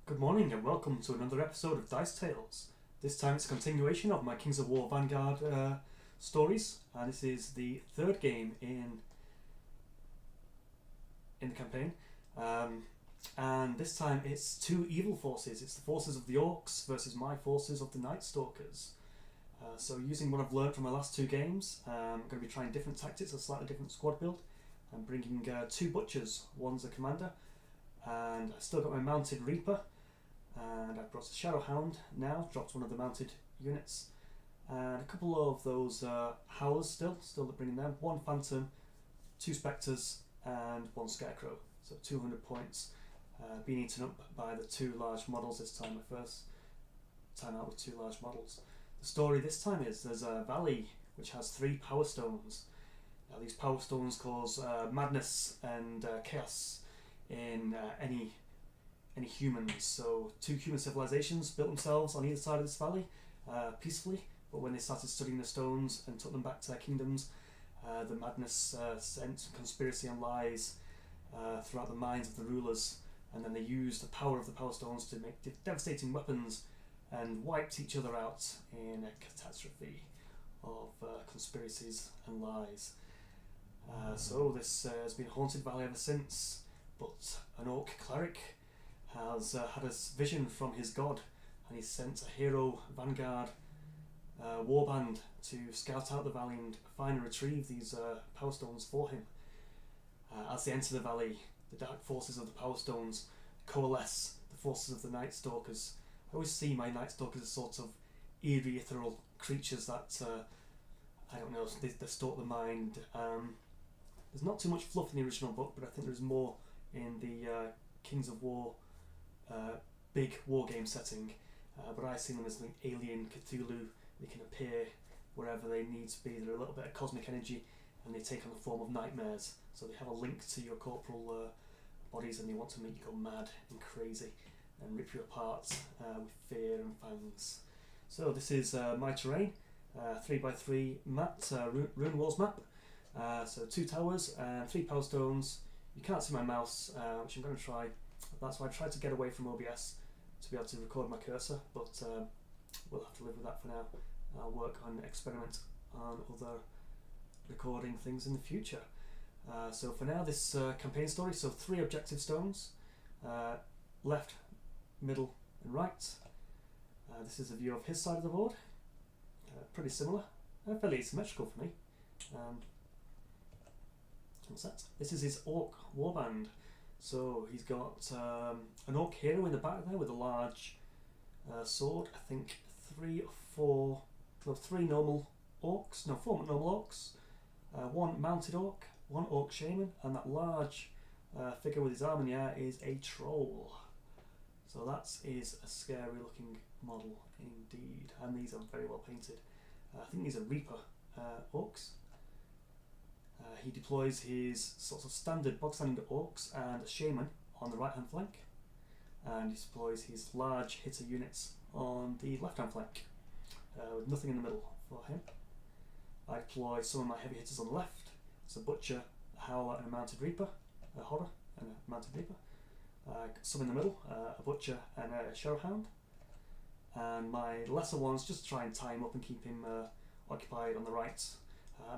Good morning and welcome to another episode of Dice Tales. This time it's a continuation of my Kings of War Vanguard stories, and this is the third game in the campaign. And this time it's two evil forces. It's the forces of the Orcs versus my forces of the NightStalkers. So using what I've learned from my last two games, I'm going to be trying different tactics, a slightly different squad build. I'm bringing two butchers. One's a commander, and I've still got my mounted Reaper. And I've brought a Shadow Hound now, dropped one of the mounted units, and a couple of those Howlers still bringing them. One Phantom, two Spectres, and one Scarecrow. So 200 points, being eaten up by the two large models this time. My first time out with two large models. The story this time is there's a valley which has 3 power stones. Now these power stones cause madness and chaos in any humans. So 2 human civilizations built themselves on either side of this valley peacefully, but when they started studying the stones and took them back to their kingdoms, the madness sent conspiracy and lies throughout the minds of the rulers, and then they used the power of the power stones to make devastating weapons and wiped each other out in a catastrophe of conspiracies and lies. So this has been a haunted valley ever since, but an orc cleric has had a vision from his god, and he sent a hero Vanguard warband to scout out the valley and find and retrieve these power stones for him. As they enter the valley, the dark forces of the power stones coalesce the forces of the NightStalkers. I always see my NightStalkers as sort of eerie, ethereal creatures that I don't know, they distort the mind. There's not too much fluff in the original book, but I think there's more in the Kings of War big war game setting, but I see them as like alien Cthulhu. They can appear wherever they need to be. They're a little bit of cosmic energy, and they take on the form of nightmares. So they have a link to your corporal bodies, and they want to make you go mad and crazy and rip you apart with fear and fangs. So this is my terrain, 3x3 map, Rune Walls map. So 2 towers and 3 power stones. You can't see my mouse, which I'm going to try. That's why I tried to get away from OBS to be able to record my cursor, but we'll have to live with that for now. I'll work on experiment on other recording things in the future. So for now, this campaign story, so 3 objective stones, left, middle and right. This is a view of his side of the board, pretty similar, fairly symmetrical for me. What's that? This is his orc warband. So he's got an orc hero in the back there with a large sword. I think 3 normal orcs, no, 4 normal orcs, 1 mounted orc, 1 orc shaman, and that large figure with his arm in the air is a troll. So that is a scary looking model indeed, and these are very well painted. I think these are Reaper orcs. He deploys his sort of standard bog standard orcs and a shaman on the right hand flank, and he deploys his large hitter units on the left hand flank with nothing in the middle for him. I deploy some of my heavy hitters on the left. It's a butcher, a howler and a mounted reaper, a horror and a mounted reaper. Some in the middle, a butcher and a shadow hound, and my lesser ones just try and tie him up and keep him occupied on the right.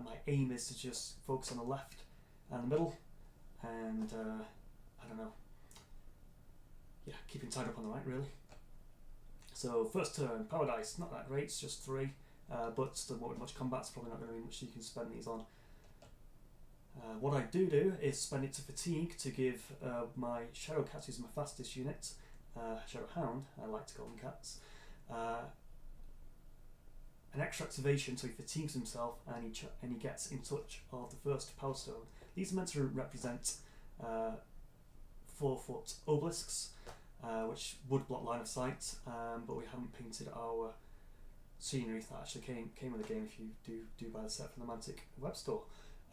My aim is to just focus on the left and the middle, and I don't know, yeah, keep him tied up on the right really. So first turn, power dice, not that great, it's just 3, but there won't be much combat, it's probably not going to be much you can spend these on. What I do is spend it to fatigue to give my Shadow Cat, who's my fastest unit, Shadow Hound, I like to call them cats, an extra activation, so he fatigues himself and he gets in touch of the first power stone. These are meant to represent 4-foot obelisks, which would block line of sight, but we haven't painted our scenery. That actually came with the game if you do buy the set from the Mantic web store.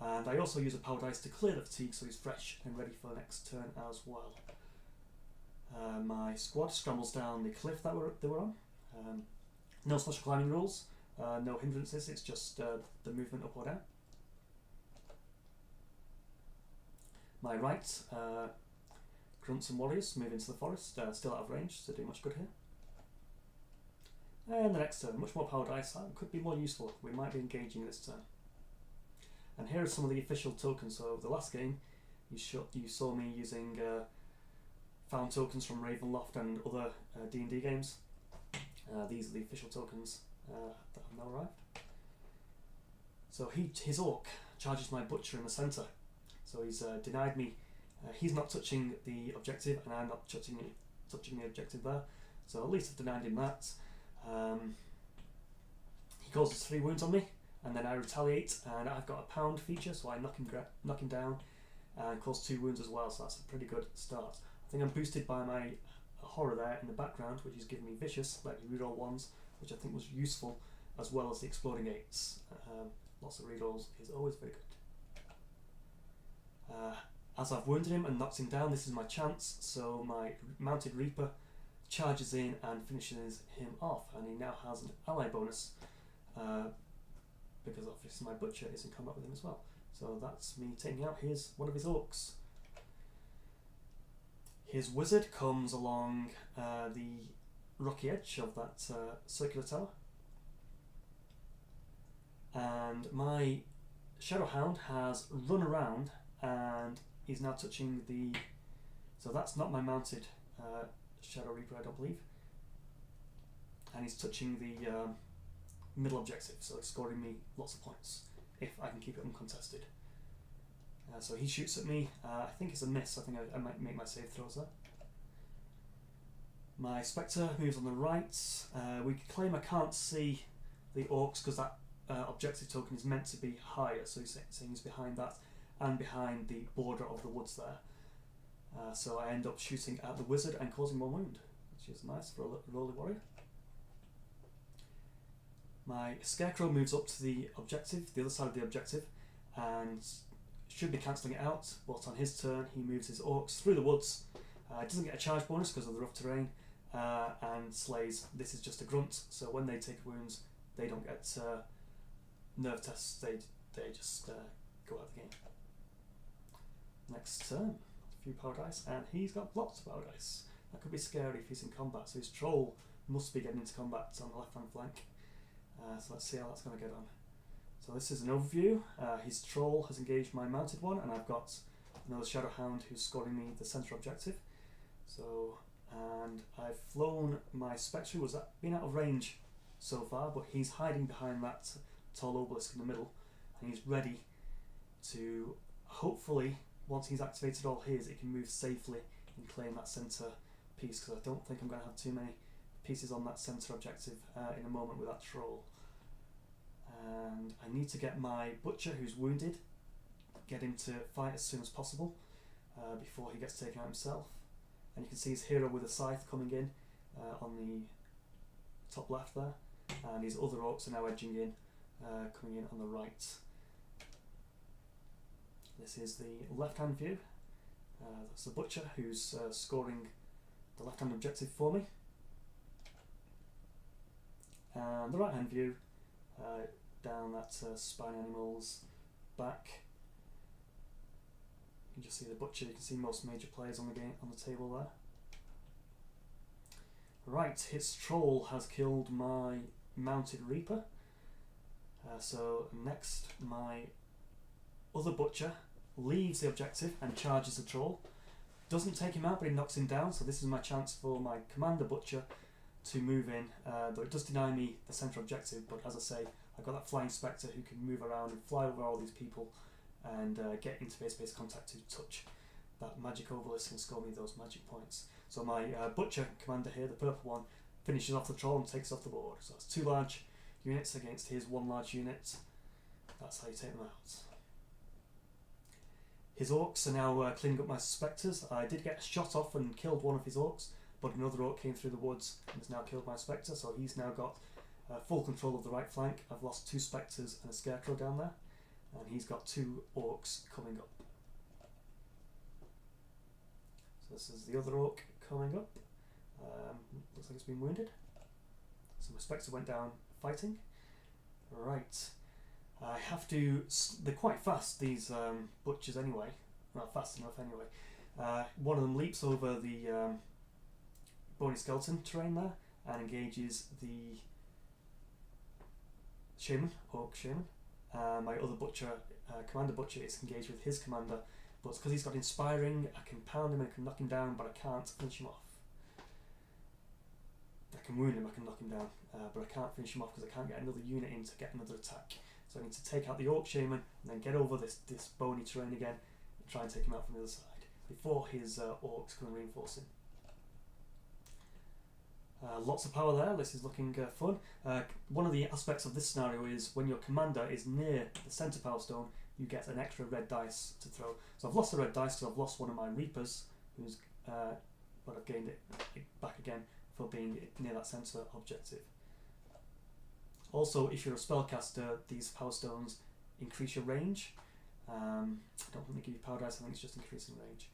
And I also use a power dice to clear the fatigue, so he's fresh and ready for the next turn as well. My squad scrambles down the cliff that they were on. No special climbing rules. No hindrances, it's just the movement up or down. My right grunts and warriors move into the forest, still out of range, so do much good here. And the next turn, much more power dice, that could be more useful. We might be engaging this turn. And here are some of the official tokens. So the last game, you saw me using found tokens from Ravenloft and other D&D games. These are the official tokens that have now arrived. So his orc charges my butcher in the centre. So he's denied me. He's not touching the objective, and I'm not touching the objective there. So at least I've denied him that. He causes 3 wounds on me, and then I retaliate, and I've got a pound feature, so I knock him down and cause 2 wounds as well. So that's a pretty good start. I think I'm boosted by my horror there in the background, which is giving me vicious, let me reroll 1s, which I think was useful, as well as the exploding 8s. Lots of rerolls is always very good. As I've wounded him and knocked him down, this is my chance, so my Mounted Reaper charges in and finishes him off, and he now has an ally bonus, because obviously my butcher is in combat with him as well. So that's me taking out one of his orcs. His wizard comes along the rocky edge of that circular tower, and my Shadowhound has run around and is now touching the... So that's not my mounted Shadow Reaper, I don't believe. And he's touching the middle objective, so he's scoring me lots of points if I can keep it uncontested. So he shoots at me. I think it's a miss. I think I might make my save throws there. My Spectre moves on the right. We could claim I can't see the orcs because that objective token is meant to be higher, so he's saying he's behind that and behind the border of the woods there. So I end up shooting at the wizard and causing 1 wound, which is nice for a Roly Warrior. My Scarecrow moves up to the objective, the other side of the objective, and should be cancelling it out, but on his turn he moves his orcs through the woods. Doesn't get a charge bonus because of the rough terrain, and slays. This is just a grunt, so when they take wounds they don't get nerve tests, they just go out of the game. Next turn, a few power dice, and he's got lots of power dice. That could be scary if he's in combat, so his troll must be getting into combat on the left hand flank. So let's see how that's going to get on. So this is an overview. His troll has engaged my mounted one, and I've got another Shadowhound who's scoring me the centre objective. So, and I've flown my Spectre, who's been out of range so far, but he's hiding behind that tall obelisk in the middle, and he's ready to, hopefully, once he's activated all his, it can move safely and claim that centre piece, because I don't think I'm going to have too many pieces on that centre objective in a moment with that troll. And I need to get my butcher, who's wounded, get him to fight as soon as possible before he gets taken out himself. And you can see his hero with a scythe coming in on the top left there, and his other orcs are now edging in, coming in on the right. This is the left hand view. That's the butcher who's scoring the left hand objective for me. And the right hand view, down that spine animal's back. You can just see the butcher. You can see most major players on the game on the table there. Right, his troll has killed my mounted reaper. So next, my other butcher leaves the objective and charges the troll. Doesn't take him out, but he knocks him down. So this is my chance for my commander butcher to move in, though it does deny me the centre objective. But as I say, I've got that flying Spectre who can move around and fly over all these people and get into base contact to touch that magic obelisk and score me those magic points. So my butcher commander here, the purple one, finishes off the troll and takes off the board. So that's 2 large units against his 1 large unit. That's how you take them out. His orcs are now cleaning up my Spectres. I did get a shot off and killed one of his orcs, but another orc came through the woods and has now killed my Spectre, so he's now got full control of the right flank. I've lost 2 Spectres and a Scarecrow down there, and he's got 2 orcs coming up. So this is the other orc coming up. Looks like it's been wounded. So my Spectre went down fighting. Right. I have to... They're quite fast, these butchers anyway. Well, fast enough anyway. One of them leaps over the bony skeleton terrain there and engages the shaman, orc shaman. My other butcher, commander butcher, is engaged with his commander, but because he's got inspiring, I can pound him and I can knock him down, but I can't finish him off. I can wound him, I can knock him down, but I can't finish him off because I can't get another unit in to get another attack. So I need to take out the orc shaman and then get over this bony terrain again and try and take him out from the other side before his orcs can reinforce him. Lots of power there. This is looking fun. One of the aspects of this scenario is when your commander is near the centre power stone, you get an extra red dice to throw. So I've lost the red dice because I've lost one of my reapers, but I've gained it back again for being near that centre objective. Also, if you're a spellcaster, these power stones increase your range. I don't think they give you power dice, I think it's just increasing range.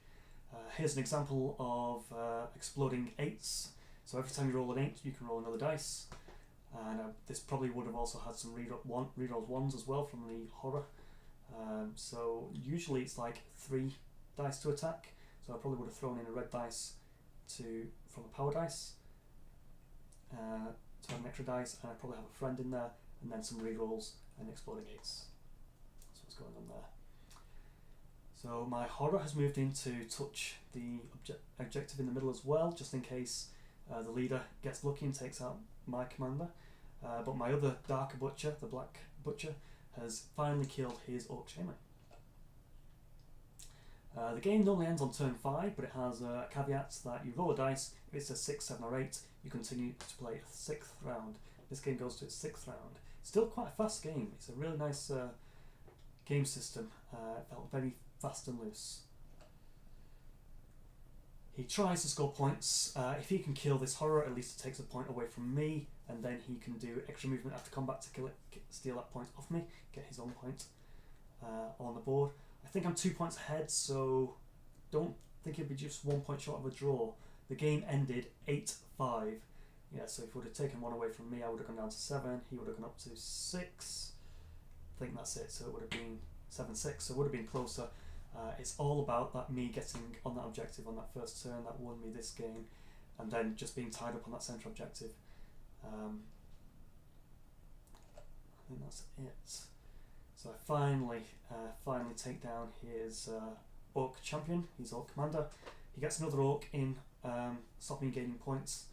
Here's an example of exploding 8s. So every time you roll an 8, you can roll another dice. And this probably would have also had some rerolls 1s as well from the horror. So usually it's like 3 dice to attack. So I probably would have thrown in a red dice from a power dice to have an extra dice, and I probably have a friend in there, and then some rerolls and exploding 8s. That's what's going on there. So my horror has moved in to touch the objective in the middle as well, just in case the leader gets lucky and takes out my commander. But my other darker butcher, the black butcher, has finally killed his orc shaman. The game normally ends on turn 5, but it has a caveat that you roll a dice. If it's a 6, 7 or 8, you continue to play a 6th round. This game goes to its 6th round. Still quite a fast game. It's a really nice game system. It felt very fast and loose. He tries to score points. If he can kill this horror, at least it takes a point away from me, and then he can do extra movement after combat to kill it, steal that point off me, get his own point on the board. I think I'm 2 points ahead, so don't think he'll be just 1 point short of a draw. The game ended 8-5. Yeah, so if he would have taken one away from me, I would have gone down to 7. He would have gone up to 6. I think that's it. So it would have been 7-6. So it would have been closer. It's all about that me getting on that objective on that first turn that won me this game, and then just being tied up on that centre objective. I think that's it. So I finally take down his orc champion, his orc commander. He gets another orc in, stop me gaining points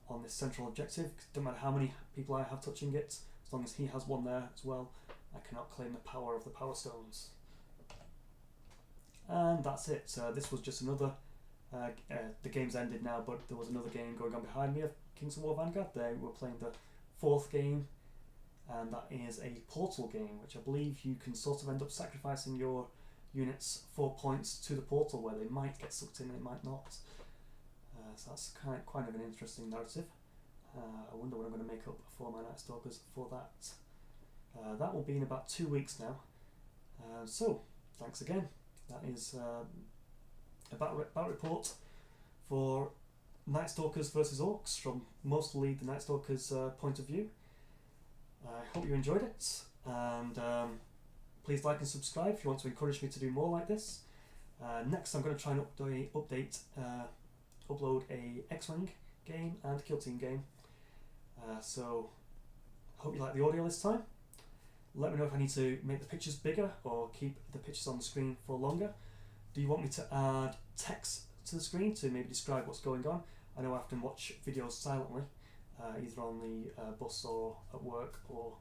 on this central objective. Doesn't matter how many people I have touching it, as long as he has one there as well, I cannot claim the power of the power stones. And that's it. This was just another, the game's ended now, but there was another game going on behind me of Kings of War Vanguard. They were playing the 4th game, and that is a portal game, which I believe you can sort of end up sacrificing your units 4 points to the portal, where they might get sucked in and they might not. So that's kind of an interesting narrative. I wonder what I'm going to make up for my NightStalkers for that. That will be in about 2 weeks now. So, thanks again. That is a battle report for NightStalkers versus Orcs from mostly the NightStalkers point of view. I hope you enjoyed it, and please like and subscribe if you want to encourage me to do more like this. Next I'm going to try and upload a X-Wing game and a Kill Team game. So I hope you like the audio this time. Let me know if I need to make the pictures bigger or keep the pictures on the screen for longer. Do you want me to add text to the screen to maybe describe what's going on? I know I often watch videos silently, either on the bus or at work or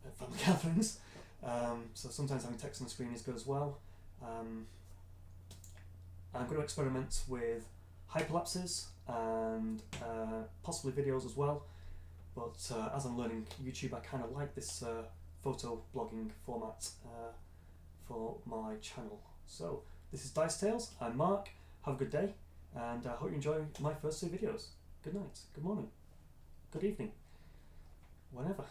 at family gatherings. So sometimes having text on the screen is good as well. I'm going to experiment with hyperlapses and possibly videos as well. But as I'm learning YouTube, I kind of like this photo blogging format for my channel. So this is Dice Tales. I'm Mark. Have a good day, and I hope you enjoy my first 2 videos. Good night, good morning, good evening, whenever.